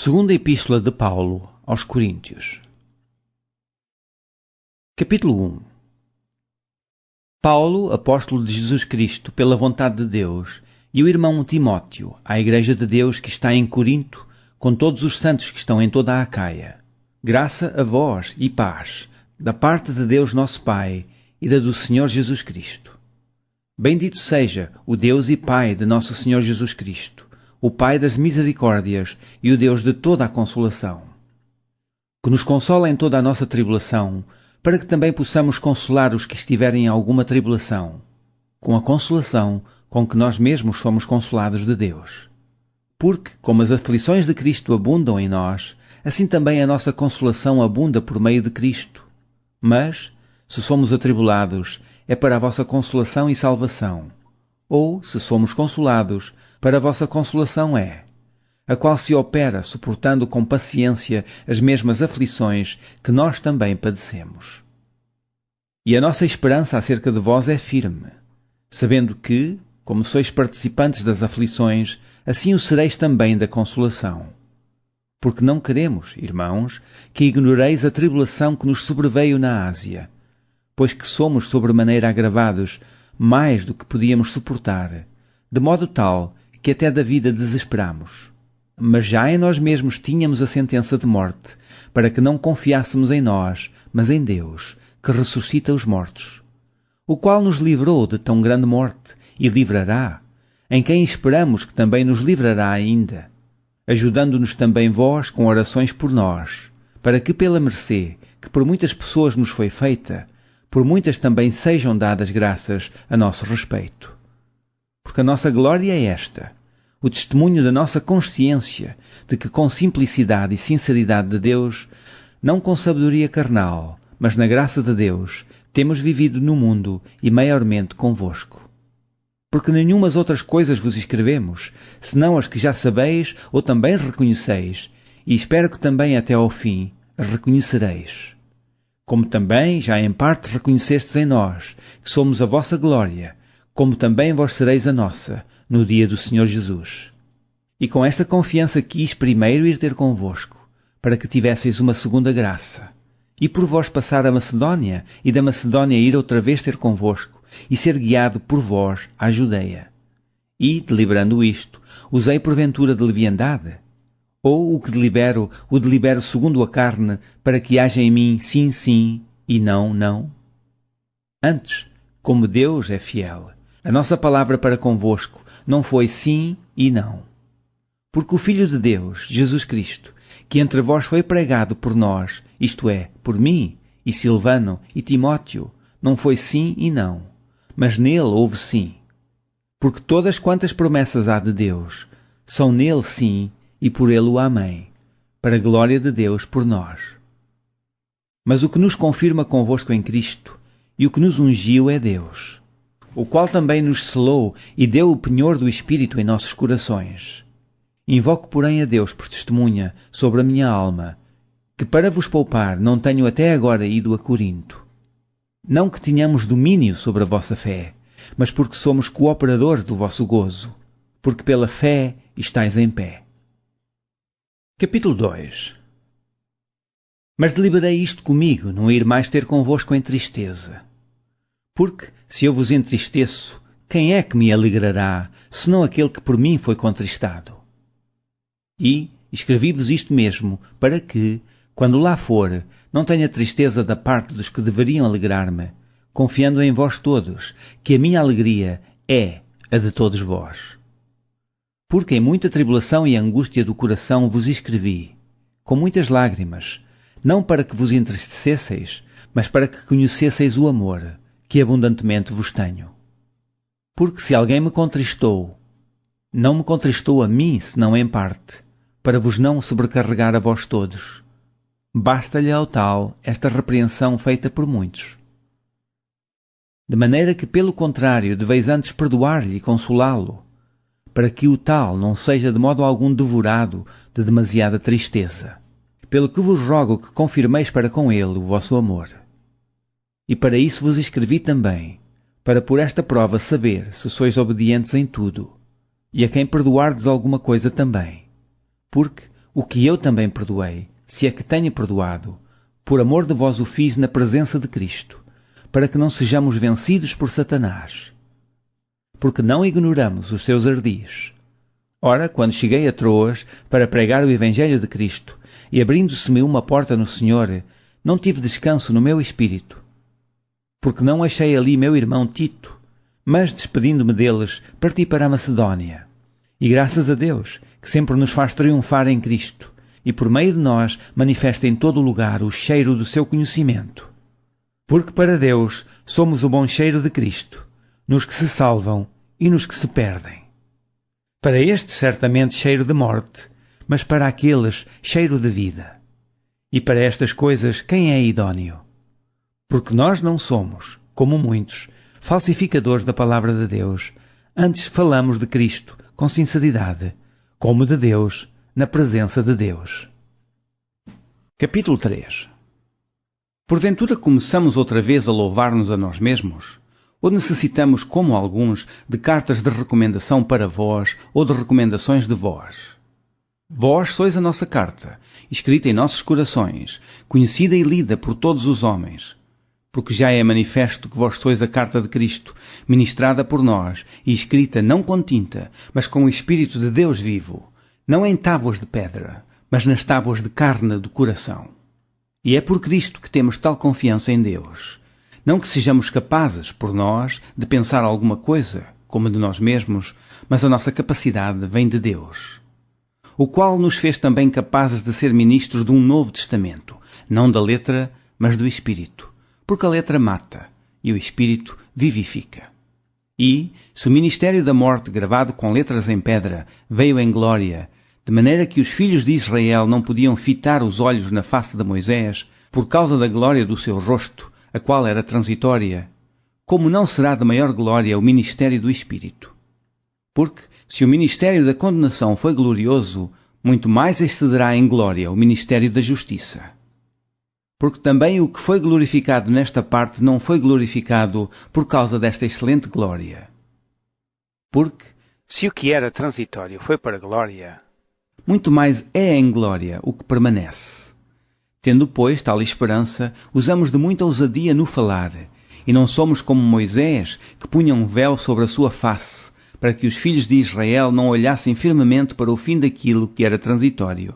Segunda Epístola de Paulo aos Coríntios. Capítulo 1. Paulo, apóstolo de Jesus Cristo, pela vontade de Deus, e o irmão Timóteo, à Igreja de Deus que está em Corinto, com todos os santos que estão em toda a Acaia. Graça a vós e paz, da parte de Deus nosso Pai e da do Senhor Jesus Cristo. Bendito seja o Deus e Pai de nosso Senhor Jesus Cristo, o Pai das misericórdias e o Deus de toda a consolação, que nos consola em toda a nossa tribulação, para que também possamos consolar os que estiverem em alguma tribulação, com a consolação com que nós mesmos somos consolados de Deus. Porque, como as aflições de Cristo abundam em nós, assim também a nossa consolação abunda por meio de Cristo. Mas, se somos atribulados, é para a vossa consolação e salvação. Ou, se somos consolados, para a vossa consolação é, a qual se opera suportando com paciência as mesmas aflições que nós também padecemos. E a nossa esperança acerca de vós é firme, sabendo que, como sois participantes das aflições, assim o sereis também da consolação. Porque não queremos, irmãos, que ignoreis a tribulação que nos sobreveio na Ásia, pois que somos sobremaneira agravados, mais do que podíamos suportar, de modo tal que até da vida desesperamos. Mas já em nós mesmos tínhamos a sentença de morte, para que não confiássemos em nós, mas em Deus, que ressuscita os mortos, o qual nos livrou de tão grande morte, e livrará, em quem esperamos que também nos livrará ainda, ajudando-nos também vós com orações por nós, para que pela mercê que por muitas pessoas nos foi feita, por muitas também sejam dadas graças a nosso respeito. Porque a nossa glória é esta, o testemunho da nossa consciência de que com simplicidade e sinceridade de Deus, não com sabedoria carnal, mas na graça de Deus, temos vivido no mundo e maiormente convosco. Porque nenhumas outras coisas vos escrevemos, senão as que já sabeis ou também reconheceis, e espero que também até ao fim as reconhecereis. Como também já em parte reconhecestes em nós, que somos a vossa glória, como também vós sereis a nossa, no dia do Senhor Jesus. E com esta confiança quis primeiro ir ter convosco, para que tivesseis uma segunda graça, e por vós passar a Macedónia, e da Macedónia ir outra vez ter convosco, e ser guiado por vós à Judeia. E, deliberando isto, usei porventura de leviandade? Ou o que delibero, o delibero segundo a carne, para que haja em mim sim, sim, e não, não? Antes, como Deus é fiel, a nossa palavra para convosco não foi sim e não. Porque o Filho de Deus, Jesus Cristo, que entre vós foi pregado por nós, isto é, por mim, e Silvano, e Timóteo, não foi sim e não, mas nele houve sim. Porque todas quantas promessas há de Deus, são nele sim e por ele o amém, para a glória de Deus por nós. Mas o que nos confirma convosco em Cristo, e o que nos ungiu é Deus, o qual também nos selou e deu o penhor do Espírito em nossos corações. Invoco, porém, a Deus por testemunha sobre a minha alma, que para vos poupar não tenho até agora ido a Corinto. Não que tenhamos domínio sobre a vossa fé, mas porque somos cooperadores do vosso gozo, porque pela fé estáis em pé. Capítulo 2. Mas deliberei isto comigo, não ir mais ter convosco em tristeza. Porque, se eu vos entristeço, quem é que me alegrará, senão aquele que por mim foi contristado? E escrevi-vos isto mesmo, para que, quando lá for, não tenha tristeza da parte dos que deveriam alegrar-me, confiando em vós todos, que a minha alegria é a de todos vós. Porque em muita tribulação e angústia do coração vos escrevi, com muitas lágrimas, não para que vos entristecesseis, mas para que conhecesseis o amor, que abundantemente vos tenho. Porque se alguém me contristou, não me contristou a mim, senão em parte, para vos não sobrecarregar a vós todos. Basta-lhe ao tal esta repreensão feita por muitos. De maneira que, pelo contrário, deveis antes perdoar-lhe e consolá-lo, para que o tal não seja de modo algum devorado de demasiada tristeza. Pelo que vos rogo que confirmeis para com ele o vosso amor. E para isso vos escrevi também, para por esta prova saber se sois obedientes em tudo, e a quem perdoardes alguma coisa também. Porque o que eu também perdoei, se é que tenho perdoado, por amor de vós o fiz na presença de Cristo, para que não sejamos vencidos por Satanás. Porque não ignoramos os seus ardis. Ora, quando cheguei a Troas para pregar o Evangelho de Cristo, e abrindo-se-me uma porta no Senhor, não tive descanso no meu espírito. Porque não achei ali meu irmão Tito, mas, despedindo-me deles, parti para a Macedónia. E graças a Deus, que sempre nos faz triunfar em Cristo, e por meio de nós manifesta em todo o lugar o cheiro do seu conhecimento. Porque para Deus somos o bom cheiro de Cristo, nos que se salvam e nos que se perdem. Para estes certamente cheiro de morte, mas para aqueles cheiro de vida. E para estas coisas quem é idóneo? Porque nós não somos, como muitos, falsificadores da palavra de Deus, antes falamos de Cristo com sinceridade, como de Deus, na presença de Deus. Capítulo 3. Porventura começamos outra vez a louvar-nos a nós mesmos? Ou necessitamos, como alguns, de cartas de recomendação para vós ou de recomendações de vós? Vós sois a nossa carta, escrita em nossos corações, conhecida e lida por todos os homens. Porque já é manifesto que vós sois a carta de Cristo, ministrada por nós e escrita não com tinta, mas com o Espírito de Deus vivo, não em tábuas de pedra, mas nas tábuas de carne do coração. E é por Cristo que temos tal confiança em Deus. Não que sejamos capazes, por nós, de pensar alguma coisa, como de nós mesmos, mas a nossa capacidade vem de Deus, o qual nos fez também capazes de ser ministros de um novo testamento, não da letra, mas do Espírito, porque a letra mata e o Espírito vivifica. E, se o ministério da morte, gravado com letras em pedra, veio em glória, de maneira que os filhos de Israel não podiam fitar os olhos na face de Moisés, por causa da glória do seu rosto, a qual era transitória, como não será de maior glória o ministério do Espírito? Porque, se o ministério da condenação foi glorioso, muito mais excederá em glória o ministério da justiça. Porque também o que foi glorificado nesta parte não foi glorificado por causa desta excelente glória. Porque, se o que era transitório foi para glória, muito mais é em glória o que permanece. Tendo, pois, tal esperança, usamos de muita ousadia no falar, e não somos como Moisés, que punha um véu sobre a sua face, para que os filhos de Israel não olhassem firmemente para o fim daquilo que era transitório.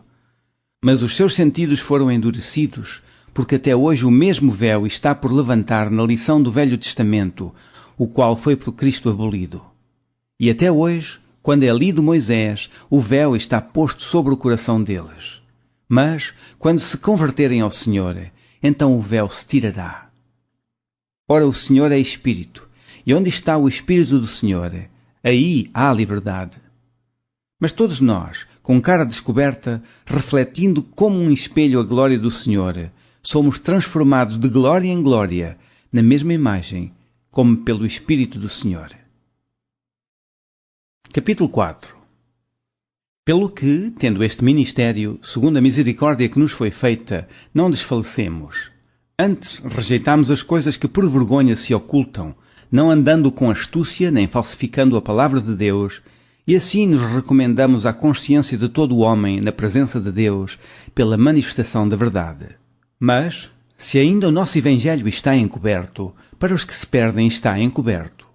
Mas os seus sentidos foram endurecidos, porque até hoje o mesmo véu está por levantar na lição do Velho Testamento, o qual foi por Cristo abolido. E até hoje, quando é lido Moisés, o véu está posto sobre o coração deles. Mas, quando se converterem ao Senhor, então o véu se tirará. Ora, o Senhor é Espírito, e onde está o Espírito do Senhor, aí há liberdade. Mas todos nós, com cara descoberta, refletindo como um espelho a glória do Senhor, somos transformados de glória em glória, na mesma imagem, como pelo Espírito do Senhor. Capítulo 4. Pelo que, tendo este ministério, segundo a misericórdia que nos foi feita, não desfalecemos. Antes rejeitamos as coisas que por vergonha se ocultam, não andando com astúcia nem falsificando a palavra de Deus, e assim nos recomendamos à consciência de todo o homem na presença de Deus pela manifestação da verdade. Mas, se ainda o nosso Evangelho está encoberto, para os que se perdem está encoberto,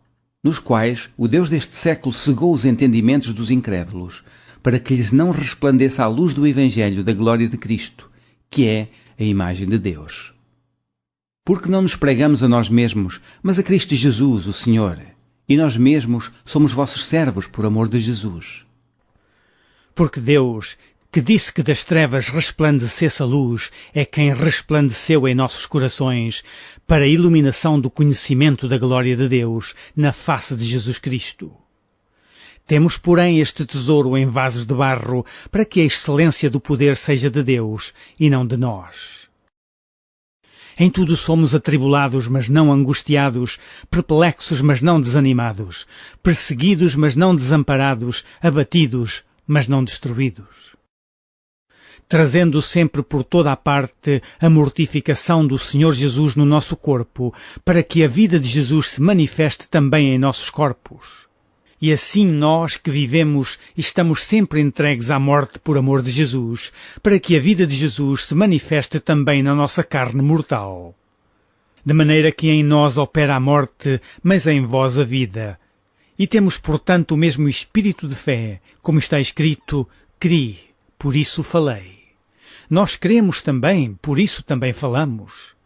nos quais o Deus deste século cegou os entendimentos dos incrédulos, para que lhes não resplandeça a luz do Evangelho da glória de Cristo, que é a imagem de Deus. Porque não nos pregamos a nós mesmos, mas a Cristo Jesus, o Senhor, e nós mesmos somos vossos servos por amor de Jesus. Porque Deus, que disse que das trevas resplandecesse a luz, é quem resplandeceu em nossos corações para a iluminação do conhecimento da glória de Deus na face de Jesus Cristo. Temos, porém, este tesouro em vasos de barro, para que a excelência do poder seja de Deus e não de nós. Em tudo somos atribulados, mas não angustiados, perplexos, mas não desanimados, perseguidos, mas não desamparados, abatidos, mas não destruídos. Trazendo sempre por toda a parte a mortificação do Senhor Jesus no nosso corpo, para que a vida de Jesus se manifeste também em nossos corpos. E assim nós que vivemos estamos sempre entregues à morte por amor de Jesus, para que a vida de Jesus se manifeste também na nossa carne mortal. De maneira que em nós opera a morte, mas em vós a vida. E temos, portanto, o mesmo espírito de fé, como está escrito, cri, por isso falei. Nós cremos também, por isso também falamos.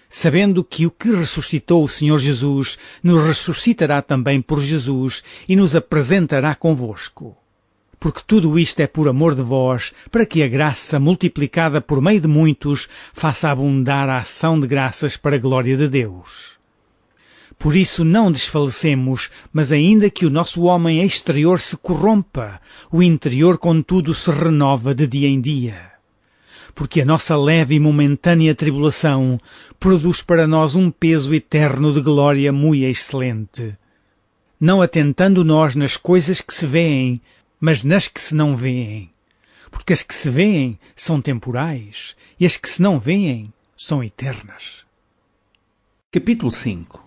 Sabendo que o que ressuscitou o Senhor Jesus nos ressuscitará também por Jesus e nos apresentará convosco. Porque tudo isto é por amor de vós, para que a graça, multiplicada por meio de muitos, faça abundar a ação de graças para a glória de Deus. Por isso não desfalecemos, mas ainda que o nosso homem exterior se corrompa, o interior contudo se renova de dia em dia. Porque a nossa leve e momentânea tribulação produz para nós um peso eterno de glória muito excelente. Não atentando nós nas coisas que se vêem, mas nas que se não vêem. Porque as que se vêem são temporais, e as que se não vêem são eternas. Capítulo 5.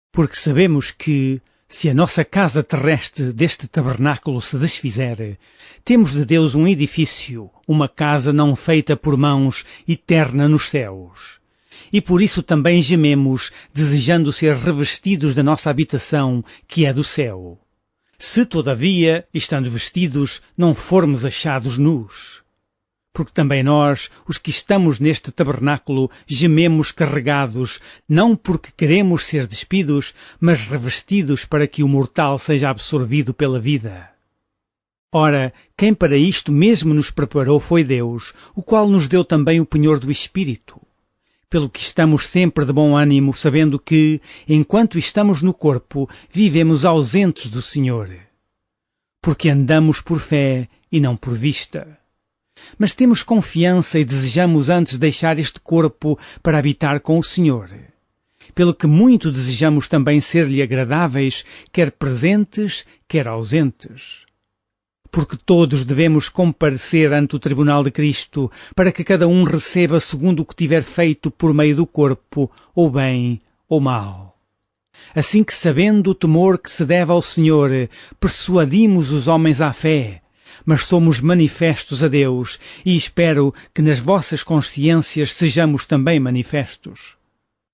Porque sabemos que, se a nossa casa terrestre deste tabernáculo se desfizer, temos de Deus um edifício, uma casa não feita por mãos, eterna nos céus. E por isso também gememos, desejando ser revestidos da nossa habitação, que é do céu. Se, todavia, estando vestidos, não formos achados nus. Porque também nós, os que estamos neste tabernáculo, gememos carregados, não porque queremos ser despidos, mas revestidos para que o mortal seja absorvido pela vida. Ora, quem para isto mesmo nos preparou foi Deus, o qual nos deu também o penhor do Espírito. Pelo que estamos sempre de bom ânimo, sabendo que, enquanto estamos no corpo, vivemos ausentes do Senhor. Porque andamos por fé e não por vista. Mas temos confiança e desejamos antes deixar este corpo para habitar com o Senhor. Pelo que muito desejamos também ser-lhe agradáveis, quer presentes, quer ausentes. Porque todos devemos comparecer ante o tribunal de Cristo, para que cada um receba segundo o que tiver feito por meio do corpo, ou bem ou mal. Assim que, sabendo o temor que se deve ao Senhor, persuadimos os homens à fé, mas somos manifestos a Deus, e espero que nas vossas consciências sejamos também manifestos.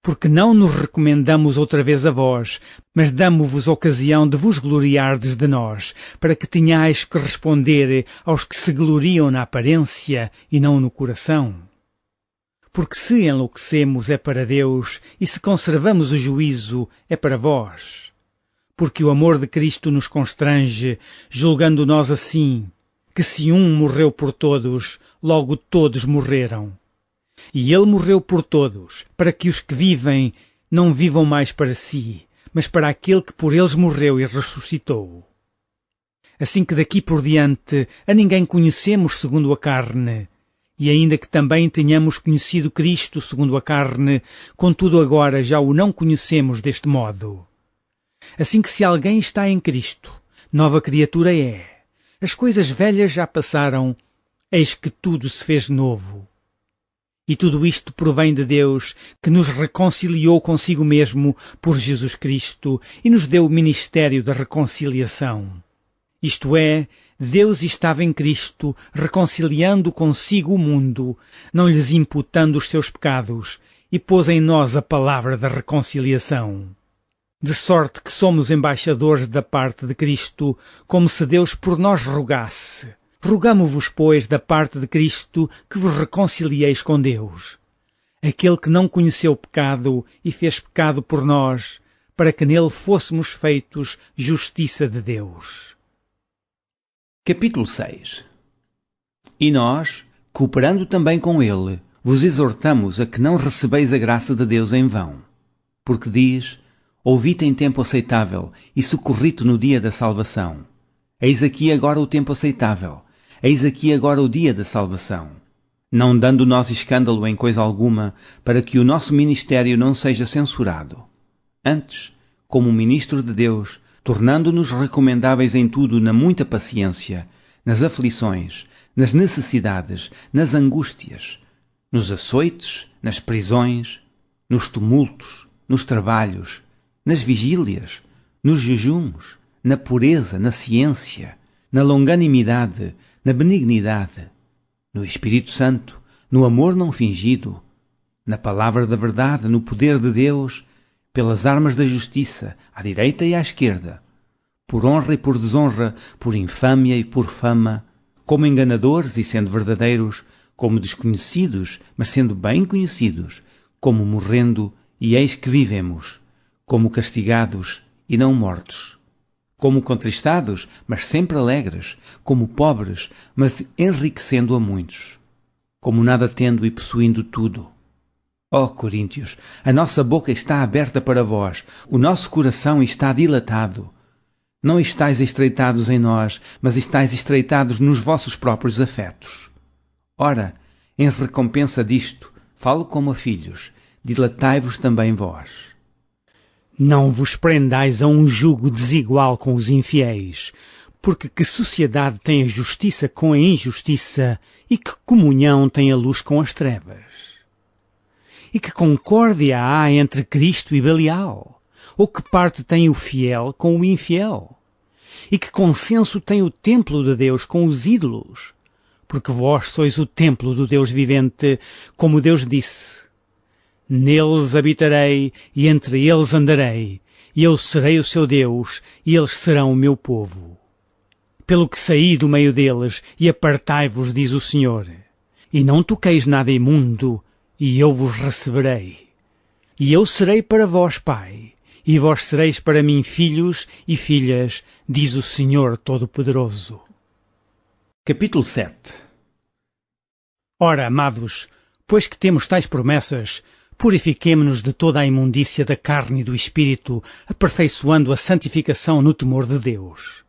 Porque não nos recomendamos outra vez a vós, mas damo-vos ocasião de vos gloriardes de nós, para que tenhais que responder aos que se gloriam na aparência e não no coração. Porque se enlouquecemos é para Deus, e se conservamos o juízo é para vós. Porque o amor de Cristo nos constrange, julgando nós assim, que se um morreu por todos, logo todos morreram. E ele morreu por todos, para que os que vivem não vivam mais para si, mas para aquele que por eles morreu e ressuscitou. Assim que daqui por diante a ninguém conhecemos segundo a carne, e ainda que também tenhamos conhecido Cristo segundo a carne, contudo agora já o não conhecemos deste modo. Assim que se alguém está em Cristo, nova criatura é. As coisas velhas já passaram, eis que tudo se fez novo. E tudo isto provém de Deus, que nos reconciliou consigo mesmo por Jesus Cristo e nos deu o ministério da reconciliação. Isto é, Deus estava em Cristo, reconciliando consigo o mundo, não lhes imputando os seus pecados, e pôs em nós a palavra da reconciliação. De sorte que somos embaixadores da parte de Cristo, como se Deus por nós rogasse. Rogamo-vos, pois, da parte de Cristo, que vos reconcilieis com Deus. Aquele que não conheceu pecado e fez pecado por nós, para que nele fôssemos feitos justiça de Deus. Capítulo 6. E nós, cooperando também com ele, vos exortamos a que não recebeis a graça de Deus em vão. Porque diz: ouvi-te em tempo aceitável e socorri-te no dia da salvação. Eis aqui agora o tempo aceitável, eis aqui agora o dia da salvação. Não dando nós escândalo em coisa alguma, para que o nosso ministério não seja censurado. Antes, como ministro de Deus, tornando-nos recomendáveis em tudo na muita paciência, nas aflições, nas necessidades, nas angústias, nos açoites, nas prisões, nos tumultos, nos trabalhos, nas vigílias, nos jejuns, na pureza, na ciência, na longanimidade, na benignidade, no Espírito Santo, no amor não fingido, na palavra da verdade, no poder de Deus, pelas armas da justiça, à direita e à esquerda, por honra e por desonra, por infâmia e por fama, como enganadores e sendo verdadeiros, como desconhecidos, mas sendo bem conhecidos, como morrendo e eis que vivemos, como castigados e não mortos, como contristados, mas sempre alegres, como pobres, mas enriquecendo a muitos, como nada tendo e possuindo tudo. Ó Coríntios, a nossa boca está aberta para vós, o nosso coração está dilatado. Não estáis estreitados em nós, mas estáis estreitados nos vossos próprios afetos. Ora, em recompensa disto, falo como a filhos, dilatai-vos também vós. Não vos prendais a um jugo desigual com os infiéis, porque que sociedade tem a justiça com a injustiça e que comunhão tem a luz com as trevas? E que concórdia há entre Cristo e Belial? Ou que parte tem o fiel com o infiel? E que consenso tem o templo de Deus com os ídolos? Porque vós sois o templo do Deus vivente, como Deus disse: neles habitarei e entre eles andarei, e eu serei o seu Deus, e eles serão o meu povo. Pelo que saí do meio deles, e apartai-vos, diz o Senhor, e não toqueis nada imundo, e eu vos receberei. E eu serei para vós pai, e vós sereis para mim filhos e filhas, diz o Senhor Todo-Poderoso. Capítulo 7. Ora, amados, pois que temos tais promessas, purifiquemo-nos de toda a imundícia da carne e do espírito, aperfeiçoando a santificação no temor de Deus.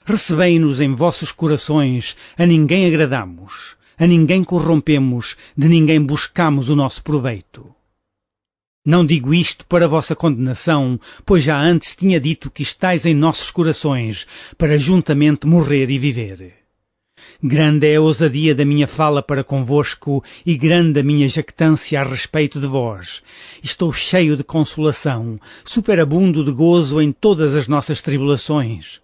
Recebei-nos em vossos corações, a ninguém agradamos, a ninguém corrompemos, de ninguém buscamos o nosso proveito. Não digo isto para vossa condenação, pois já antes tinha dito que estáis em nossos corações, para juntamente morrer e viver. Grande é a ousadia da minha fala para convosco, e grande a minha jactância a respeito de vós. Estou cheio de consolação, superabundo de gozo em todas as nossas tribulações.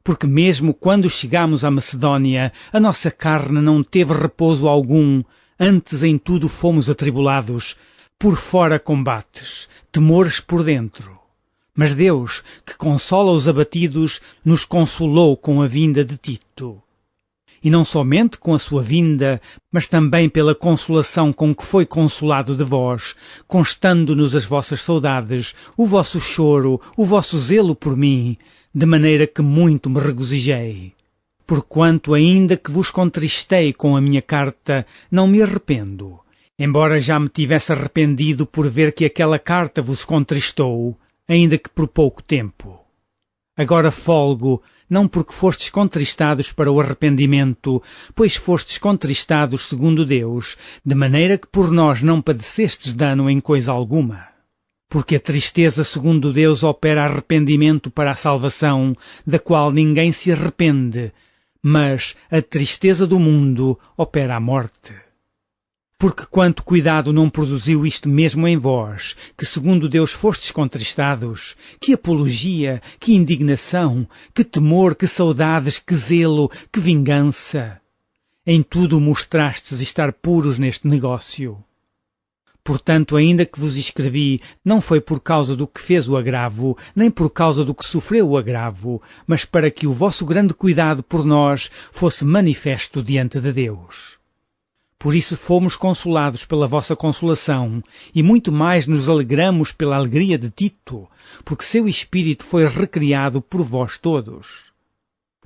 Porque mesmo quando chegámos à Macedónia, a nossa carne não teve repouso algum, antes em tudo fomos atribulados, por fora combates, temores por dentro. Mas Deus, que consola os abatidos, nos consolou com a vinda de Tito. E não somente com a sua vinda, mas também pela consolação com que foi consolado de vós, constando-nos as vossas saudades, o vosso choro, o vosso zelo por mim, de maneira que muito me regozijei. Porquanto, ainda que vos contristei com a minha carta, não me arrependo, embora já me tivesse arrependido por ver que aquela carta vos contristou, ainda que por pouco tempo. Agora folgo, não porque fostes contristados para o arrependimento, pois fostes contristados segundo Deus, de maneira que por nós não padecestes dano em coisa alguma. Porque a tristeza segundo Deus opera arrependimento para a salvação, da qual ninguém se arrepende, mas a tristeza do mundo opera a morte. Porque quanto cuidado não produziu isto mesmo em vós, que segundo Deus fostes contristados, que apologia, que indignação, que temor, que saudades, que zelo, que vingança. Em tudo mostrastes estar puros neste negócio. Portanto, ainda que vos escrevi, não foi por causa do que fez o agravo, nem por causa do que sofreu o agravo, mas para que o vosso grande cuidado por nós fosse manifesto diante de Deus. Por isso fomos consolados pela vossa consolação, e muito mais nos alegramos pela alegria de Tito, porque seu espírito foi recriado por vós todos.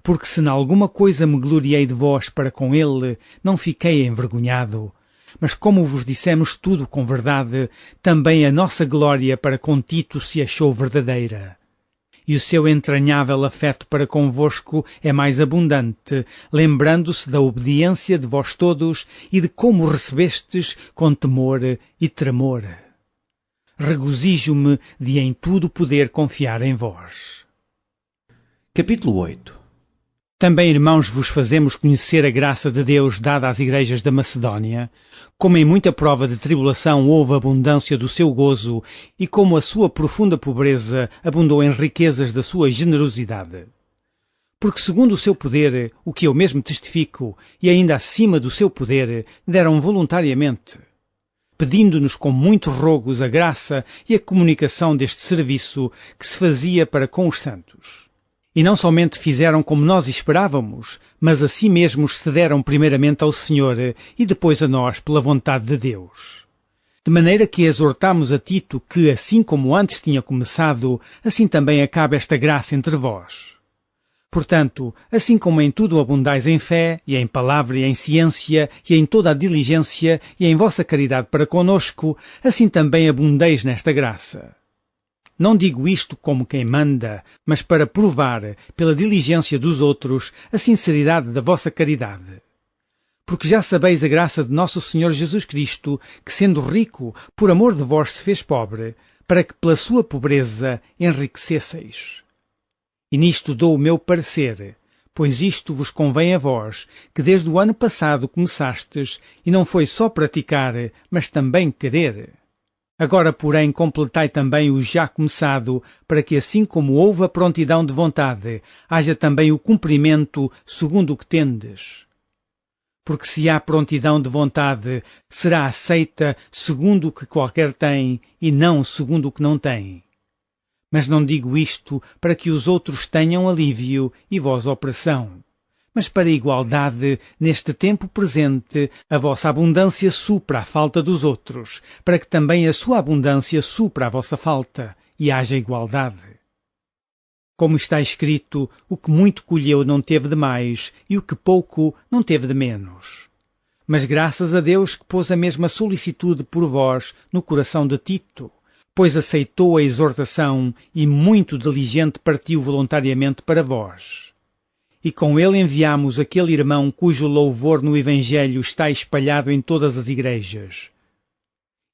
Porque se em alguma coisa me gloriei de vós para com ele, não fiquei envergonhado. Mas como vos dissemos tudo com verdade, também a nossa glória para com Tito se achou verdadeira. E o seu entranhável afeto para convosco é mais abundante, lembrando-se da obediência de vós todos e de como recebestes com temor e tremor. Regozijo-me de em tudo poder confiar em vós. Capítulo 8. Também, irmãos, vos fazemos conhecer a graça de Deus dada às igrejas da Macedónia, como em muita prova de tribulação houve abundância do seu gozo e como a sua profunda pobreza abundou em riquezas da sua generosidade. Porque segundo o seu poder, o que eu mesmo testifico, e ainda acima do seu poder, deram voluntariamente, pedindo-nos com muitos rogos a graça e a comunicação deste serviço que se fazia para com os santos. E não somente fizeram como nós esperávamos, mas a si mesmos se deram primeiramente ao Senhor e depois a nós pela vontade de Deus. De maneira que exortamos a Tito que, assim como antes tinha começado, assim também acabe esta graça entre vós. Portanto, assim como em tudo abundais em fé, e em palavra, e em ciência, e em toda a diligência, e em vossa caridade para conosco, assim também abundeis nesta graça. Não digo isto como quem manda, mas para provar, pela diligência dos outros, a sinceridade da vossa caridade. Porque já sabeis a graça de nosso Senhor Jesus Cristo, que sendo rico, por amor de vós se fez pobre, para que pela sua pobreza enriquecesseis. E nisto dou o meu parecer, pois isto vos convém a vós, que desde o ano passado começastes, e não foi só praticar, mas também querer. Agora, porém, completai também o já começado, para que assim como houve a prontidão de vontade, haja também o cumprimento segundo o que tendes. Porque se há prontidão de vontade, será aceita segundo o que qualquer tem, e não segundo o que não tem. Mas não digo isto para que os outros tenham alívio e vós opressão, mas para a igualdade, neste tempo presente, a vossa abundância supra a falta dos outros, para que também a sua abundância supra a vossa falta, e haja igualdade. Como está escrito, o que muito colheu não teve de mais, e o que pouco não teve de menos. Mas graças a Deus que pôs a mesma solicitude por vós no coração de Tito, pois aceitou a exortação e muito diligente partiu voluntariamente para vós. E com ele enviamos aquele irmão cujo louvor no Evangelho está espalhado em todas as igrejas.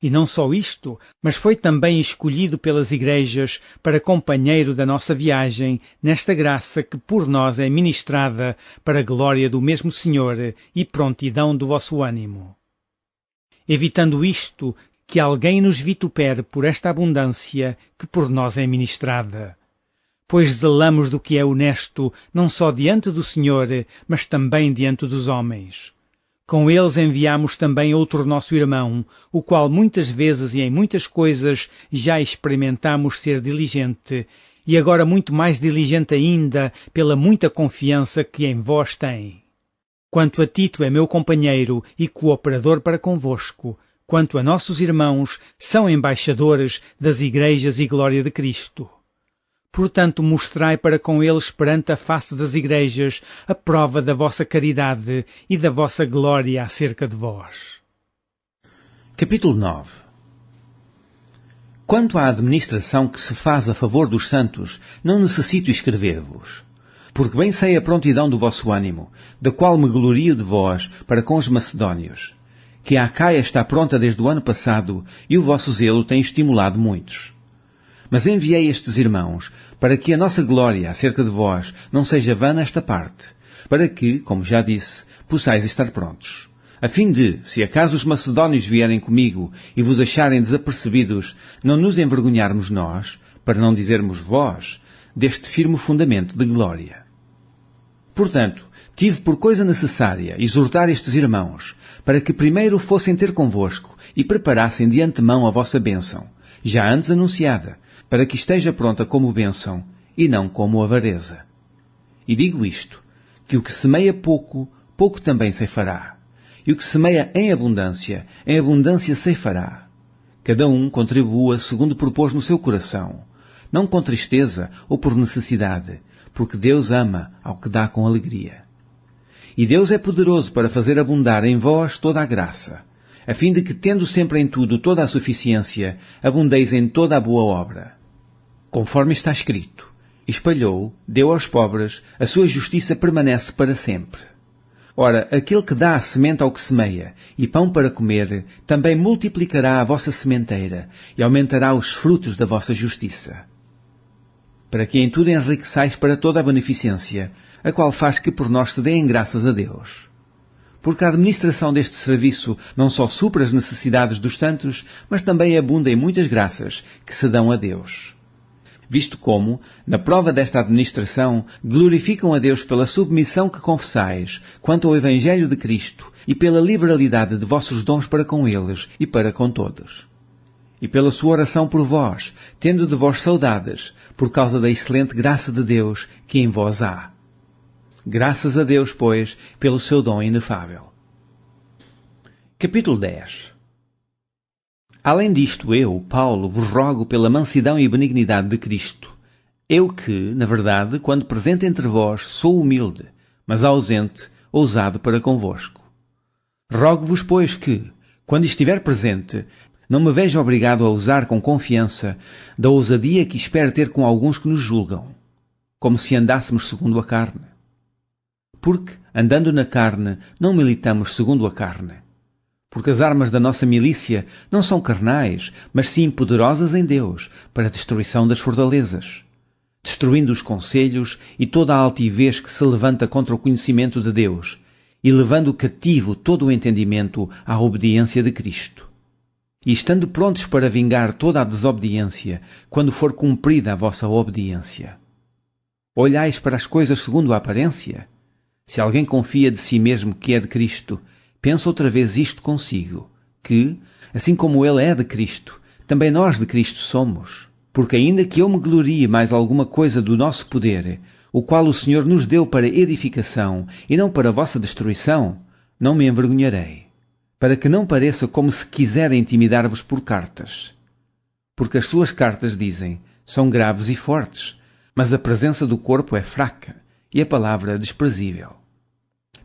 E não só isto, mas foi também escolhido pelas igrejas para companheiro da nossa viagem nesta graça que por nós é ministrada para a glória do mesmo Senhor e prontidão do vosso ânimo. Evitando isto, que alguém nos vitupere por esta abundância que por nós é ministrada. Pois zelamos do que é honesto, não só diante do Senhor, mas também diante dos homens. Com eles enviamos também outro nosso irmão, o qual muitas vezes e em muitas coisas já experimentamos ser diligente, e agora muito mais diligente ainda pela muita confiança que em vós tem. Quanto a Tito é meu companheiro e cooperador para convosco, quanto a nossos irmãos, são embaixadores das igrejas e glória de Cristo. Portanto, mostrai para com eles perante a face das igrejas a prova da vossa caridade e da vossa glória acerca de vós. Capítulo 9. Quanto à administração que se faz a favor dos santos, não necessito escrever-vos, porque bem sei a prontidão do vosso ânimo, da qual me glorio de vós para com os macedónios, que a Acaia está pronta desde o ano passado e o vosso zelo tem estimulado muitos. Mas enviei estes irmãos para que a nossa glória acerca de vós não seja vã nesta parte, para que, como já disse, possais estar prontos, a fim de, se acaso os macedónios vierem comigo e vos acharem desapercebidos, não nos envergonharmos nós, para não dizermos vós, deste firme fundamento de glória. Portanto, tive por coisa necessária exortar estes irmãos, para que primeiro fossem ter convosco e preparassem de antemão a vossa bênção, já antes anunciada, para que esteja pronta como bênção e não como avareza. E digo isto, que o que semeia pouco, pouco também ceifará, e o que semeia em abundância ceifará. Cada um contribua segundo propôs no seu coração, não com tristeza ou por necessidade, porque Deus ama ao que dá com alegria. E Deus é poderoso para fazer abundar em vós toda a graça, a fim de que, tendo sempre em tudo toda a suficiência, abundeis em toda a boa obra. Conforme está escrito, espalhou, deu aos pobres, a sua justiça permanece para sempre. Ora, aquele que dá a semente ao que semeia, e pão para comer, também multiplicará a vossa sementeira, e aumentará os frutos da vossa justiça. Para que em tudo enriqueçais para toda a beneficência, a qual faz que por nós se deem graças a Deus. Porque a administração deste serviço não só supra as necessidades dos santos, mas também abunda em muitas graças que se dão a Deus. Visto como, na prova desta administração, glorificam a Deus pela submissão que confessais quanto ao Evangelho de Cristo e pela liberalidade de vossos dons para com eles e para com todos. E pela sua oração por vós, tendo de vós saudades, por causa da excelente graça de Deus que em vós há. Graças a Deus, pois, pelo seu dom inefável. Capítulo 10. Além disto, eu, Paulo, vos rogo pela mansidão e benignidade de Cristo. Eu que, na verdade, quando presente entre vós, sou humilde, mas ausente, ousado para convosco. Rogo-vos, pois, que, quando estiver presente, não me veja obrigado a usar com confiança da ousadia que espero ter com alguns que nos julgam, como se andássemos segundo a carne. Porque, andando na carne, não militamos segundo a carne. Porque as armas da nossa milícia não são carnais, mas sim poderosas em Deus, para a destruição das fortalezas, destruindo os conselhos e toda a altivez que se levanta contra o conhecimento de Deus, e levando cativo todo o entendimento à obediência de Cristo. E estando prontos para vingar toda a desobediência, quando for cumprida a vossa obediência. Olhais para as coisas segundo a aparência? Se alguém confia de si mesmo que é de Cristo, pensa outra vez isto consigo, que, assim como ele é de Cristo, também nós de Cristo somos. Porque ainda que eu me glorie mais alguma coisa do nosso poder, o qual o Senhor nos deu para edificação e não para vossa destruição, não me envergonharei, para que não pareça como se quisera intimidar-vos por cartas. Porque as suas cartas, dizem, são graves e fortes, mas a presença do corpo é fraca e a palavra desprezível.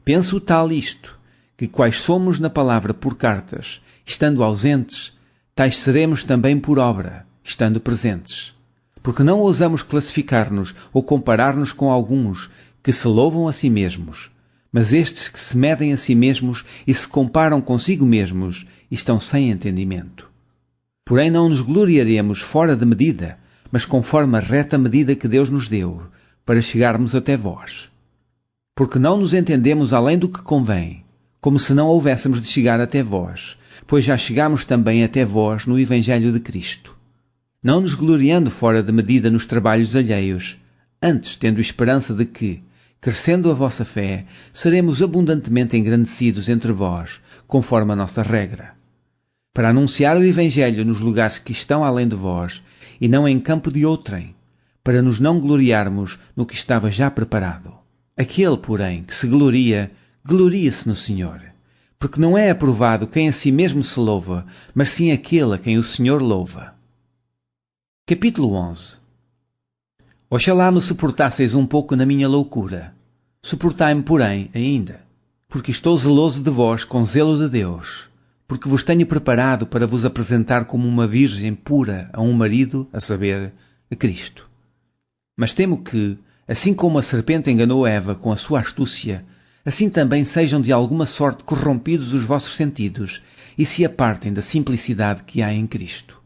Penso tal isto, que quais somos na palavra por cartas, estando ausentes, tais seremos também por obra, estando presentes. Porque não ousamos classificar-nos ou comparar-nos com alguns que se louvam a si mesmos, mas estes que se medem a si mesmos e se comparam consigo mesmos estão sem entendimento. Porém não nos gloriaremos fora de medida, mas conforme a reta medida que Deus nos deu, para chegarmos até vós. Porque não nos entendemos além do que convém, como se não houvéssemos de chegar até vós, pois já chegamos também até vós no Evangelho de Cristo. Não nos gloriando fora de medida nos trabalhos alheios, antes tendo esperança de que, crescendo a vossa fé, seremos abundantemente engrandecidos entre vós, conforme a nossa regra. Para anunciar o Evangelho nos lugares que estão além de vós, e não em campo de outrem, para nos não gloriarmos no que estava já preparado. Aquele, porém, que se gloria, glorie-se no Senhor, porque não é aprovado quem a si mesmo se louva, mas sim aquele a quem o Senhor louva. Capítulo 11. Oxalá me suportasseis um pouco na minha loucura. Suportai-me, porém, ainda, porque estou zeloso de vós com zelo de Deus, porque vos tenho preparado para vos apresentar como uma virgem pura a um marido, a saber, a Cristo. Mas temo que, assim como a serpente enganou Eva com a sua astúcia, assim também sejam de alguma sorte corrompidos os vossos sentidos e se apartem da simplicidade que há em Cristo.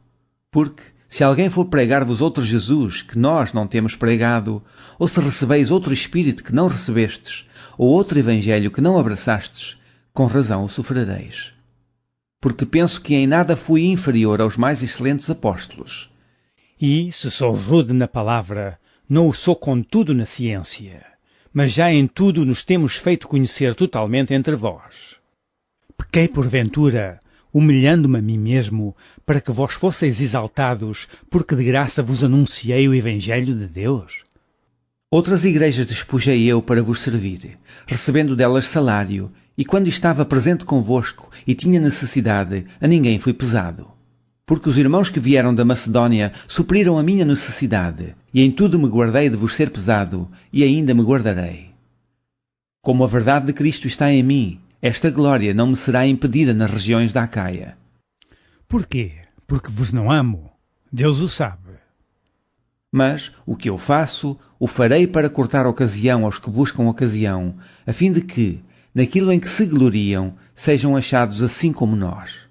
Porque, se alguém for pregar-vos outro Jesus que nós não temos pregado, ou se recebeis outro Espírito que não recebestes, ou outro Evangelho que não abraçastes, com razão o sofrereis. Porque penso que em nada fui inferior aos mais excelentes apóstolos. E, se sou rude na palavra, não o sou contudo na ciência, mas já em tudo nos temos feito conhecer totalmente entre vós. Pequei porventura, humilhando-me a mim mesmo, para que vós fosseis exaltados, porque de graça vos anunciei o Evangelho de Deus? Outras igrejas despojei eu para vos servir, recebendo delas salário, e quando estava presente convosco e tinha necessidade, a ninguém fui pesado. Porque os irmãos que vieram da Macedónia supriram a minha necessidade, e em tudo me guardei de vos ser pesado, e ainda me guardarei. Como a verdade de Cristo está em mim, esta glória não me será impedida nas regiões da Acaia. Porquê? Porque vos não amo. Deus o sabe. Mas o que eu faço, o farei para cortar ocasião aos que buscam ocasião, a fim de que, naquilo em que se gloriam, sejam achados assim como nós.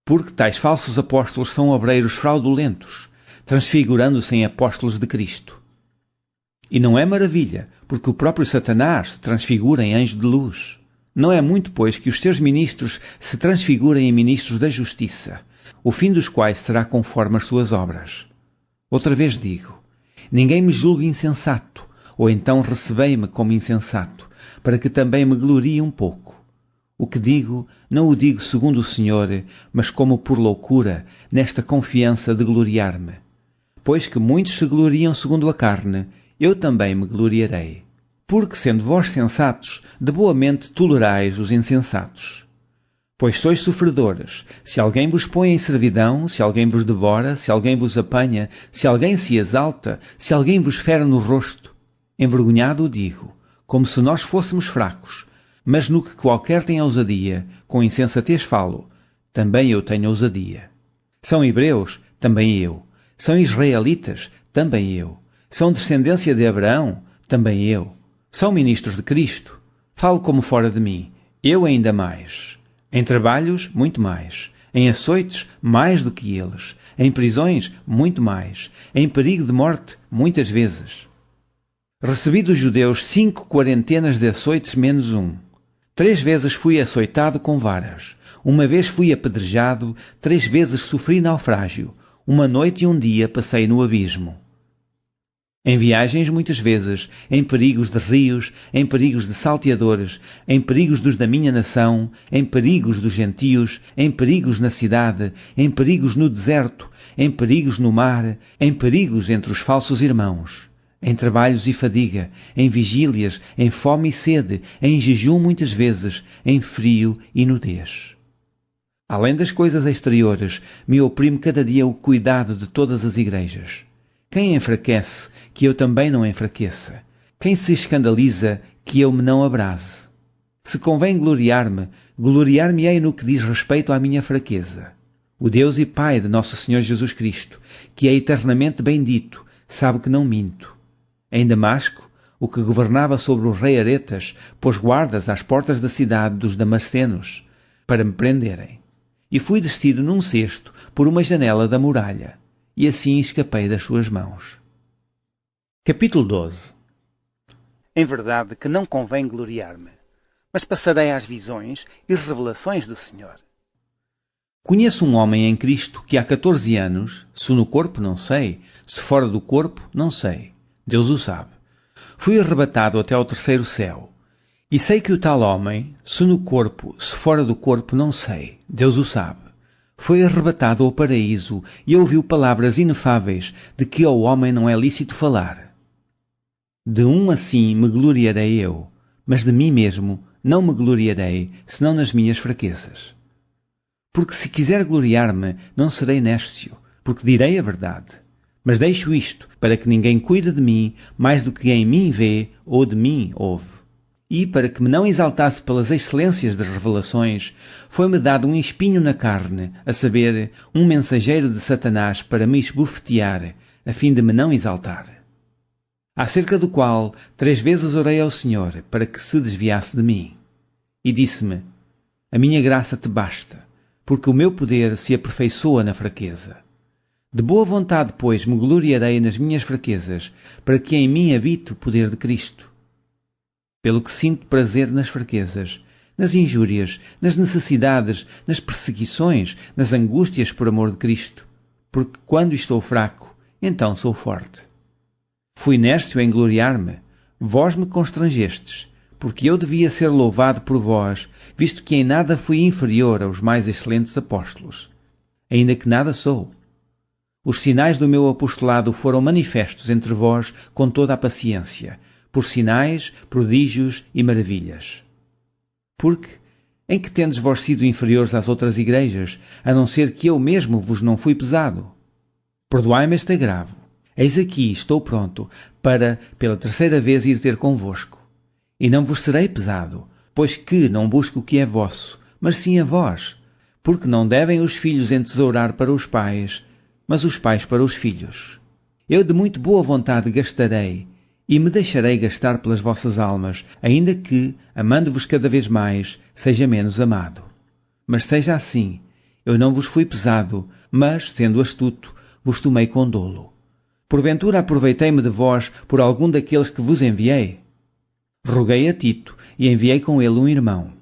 Porque tais falsos apóstolos são obreiros fraudulentos, transfigurando-se em apóstolos de Cristo. E não é maravilha, porque o próprio Satanás se transfigura em anjo de luz. Não é muito, pois, que os seus ministros se transfigurem em ministros da justiça, o fim dos quais será conforme as suas obras. Outra vez digo, ninguém me julgue insensato, ou então recebei-me como insensato, para que também me glorie um pouco. O que digo, não o digo segundo o Senhor, mas como por loucura, nesta confiança de gloriar-me. Pois que muitos se gloriam segundo a carne, eu também me gloriarei. Porque, sendo vós sensatos, de boa mente tolerais os insensatos. Pois sois sofredores, se alguém vos põe em servidão, se alguém vos devora, se alguém vos apanha, se alguém se exalta, se alguém vos fere no rosto. Envergonhado o digo, como se nós fôssemos fracos, mas no que qualquer tem ousadia, com insensatez falo, também eu tenho ousadia. São hebreus? Também eu. São israelitas? Também eu. São descendência de Abraão? Também eu. São ministros de Cristo? Falo como fora de mim, eu ainda mais. Em trabalhos, muito mais. Em açoites, mais do que eles. Em prisões, muito mais. Em perigo de morte, muitas vezes. Recebi dos judeus 5 quarentenas de açoites menos um. 3 vezes fui açoitado com varas. Uma vez fui apedrejado, 3 vezes sofri naufrágio. Uma noite e um dia passei no abismo. Em viagens muitas vezes, em perigos de rios, em perigos de salteadores, em perigos dos da minha nação, em perigos dos gentios, em perigos na cidade, em perigos no deserto, em perigos no mar, em perigos entre os falsos irmãos, em trabalhos e fadiga, em vigílias, em fome e sede, em jejum muitas vezes, em frio e nudez. Além das coisas exteriores, me oprime cada dia o cuidado de todas as igrejas. Quem enfraquece, que eu também não enfraqueça. Quem se escandaliza, que eu me não abrase. Se convém gloriar-me, gloriar-me-ei no que diz respeito à minha fraqueza. O Deus e Pai de nosso Senhor Jesus Cristo, que é eternamente bendito, sabe que não minto. Em Damasco, o que governava sobre o rei Aretas, pôs guardas às portas da cidade dos damascenos, para me prenderem. E fui descido num cesto por uma janela da muralha, e assim escapei das suas mãos. Capítulo 12. Em verdade que não convém gloriar-me, mas passarei às visões e revelações do Senhor. Conheço um homem em Cristo que há 14 anos, se no corpo não sei, se fora do corpo não sei, Deus o sabe, fui arrebatado até ao 3º céu. E sei que o tal homem, se no corpo, se fora do corpo não sei, Deus o sabe, foi arrebatado ao paraíso e ouviu palavras inefáveis de que ao homem não é lícito falar. De um assim me gloriarei eu, mas de mim mesmo não me gloriarei, senão nas minhas fraquezas. Porque se quiser gloriar-me, não serei néscio, porque direi a verdade. Mas deixo isto, para que ninguém cuide de mim mais do que em mim vê ou de mim ouve. E, para que me não exaltasse pelas excelências das revelações, foi-me dado um espinho na carne, a saber, um mensageiro de Satanás para me esbofetear, a fim de me não exaltar. Acerca do qual 3 vezes orei ao Senhor, para que se desviasse de mim. E disse-me, a minha graça te basta, porque o meu poder se aperfeiçoa na fraqueza. De boa vontade, pois, me gloriarei nas minhas fraquezas, para que em mim habite o poder de Cristo. Pelo que sinto prazer nas fraquezas, nas injúrias, nas necessidades, nas perseguições, nas angústias por amor de Cristo, porque quando estou fraco, então sou forte. Fui nércio em gloriar-me, vós me constrangestes, porque eu devia ser louvado por vós, visto que em nada fui inferior aos mais excelentes apóstolos, ainda que nada sou. Os sinais do meu apostolado foram manifestos entre vós com toda a paciência, por sinais, prodígios e maravilhas. Porque, em que tendes vós sido inferiores às outras igrejas, a não ser que eu mesmo vos não fui pesado? Perdoai-me este agravo. Eis aqui, estou pronto, para, pela 3ª vez, ir ter convosco. E não vos serei pesado, pois que não busco o que é vosso, mas sim a vós, porque não devem os filhos entesourar para os pais, mas os pais para os filhos. Eu de muito boa vontade gastarei, e me deixarei gastar pelas vossas almas, ainda que, amando-vos cada vez mais, seja menos amado. Mas seja assim, eu não vos fui pesado, mas, sendo astuto, vos tomei com dolo. Porventura aproveitei-me de vós por algum daqueles que vos enviei? Roguei a Tito e enviei com ele um irmão.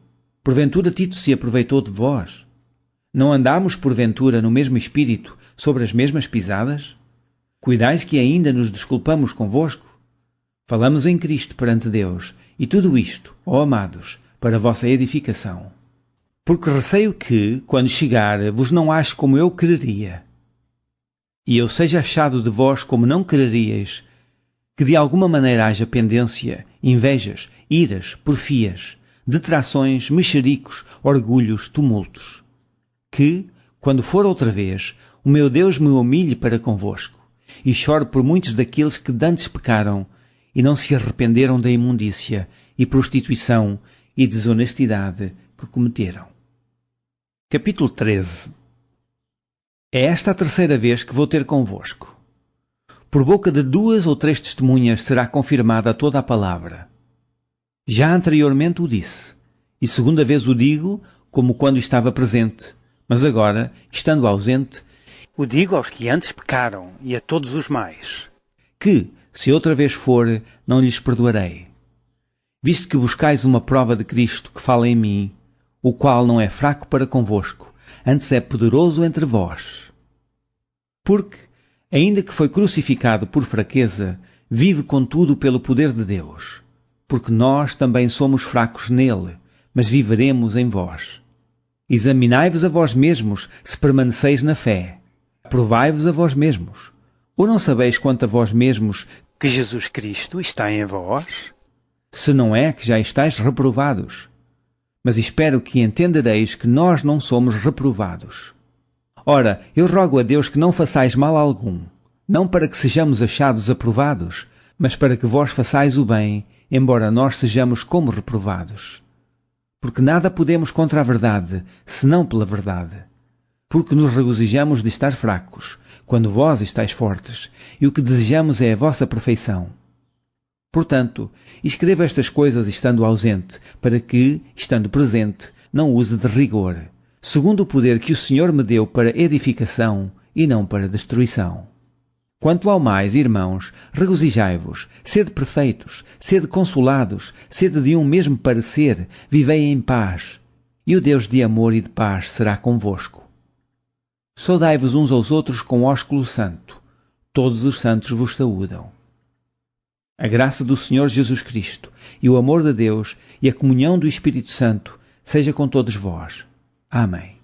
Porventura Tito se aproveitou de vós? Não andámos porventura no mesmo espírito, sobre as mesmas pisadas? Cuidais que ainda nos desculpamos convosco? Falamos em Cristo perante Deus, e tudo isto, ó amados, para a vossa edificação. Porque receio que, quando chegar, vos não ache como eu quereria. E eu seja achado de vós como não quereríeis, que de alguma maneira haja pendência, invejas, iras, porfias, detrações, mexericos, orgulhos, tumultos. Que, quando for outra vez, o meu Deus me humilhe para convosco, e chore por muitos daqueles que dantes pecaram, e não se arrependeram da imundícia, e prostituição, e desonestidade que cometeram. Capítulo 13. É esta a terceira vez que vou ter convosco. Por boca de 2 ou 3 testemunhas será confirmada toda a palavra. Já anteriormente o disse, e segunda vez o digo, como quando estava presente, mas agora, estando ausente, o digo aos que antes pecaram e a todos os mais, que, se outra vez for, não lhes perdoarei. Visto que buscais uma prova de Cristo que fala em mim, o qual não é fraco para convosco, antes é poderoso entre vós. Porque, ainda que foi crucificado por fraqueza, vive contudo pelo poder de Deus. Porque nós também somos fracos nele, mas viveremos em vós. Examinai-vos a vós mesmos, se permaneceis na fé. Provai-vos a vós mesmos. Ou não sabeis quanto a vós mesmos que Jesus Cristo está em vós? Se não é que já estáis reprovados. Mas espero que entendereis que nós não somos reprovados. Ora, eu rogo a Deus que não façais mal algum, não para que sejamos achados aprovados, mas para que vós façais o bem, embora nós sejamos como reprovados. Porque nada podemos contra a verdade, senão pela verdade. Porque nos regozijamos de estar fracos, quando vós estáis fortes, e o que desejamos é a vossa perfeição. Portanto, escrevo estas coisas estando ausente, para que, estando presente, não use de rigor, segundo o poder que o Senhor me deu para edificação e não para destruição. Quanto ao mais, irmãos, regozijai-vos, sede perfeitos, sede consolados, sede de um mesmo parecer, vivei em paz, e o Deus de amor e de paz será convosco. Saudai-vos uns aos outros com ósculo santo. Todos os santos vos saúdam. A graça do Senhor Jesus Cristo, e o amor de Deus, e a comunhão do Espírito Santo, seja com todos vós. Amém.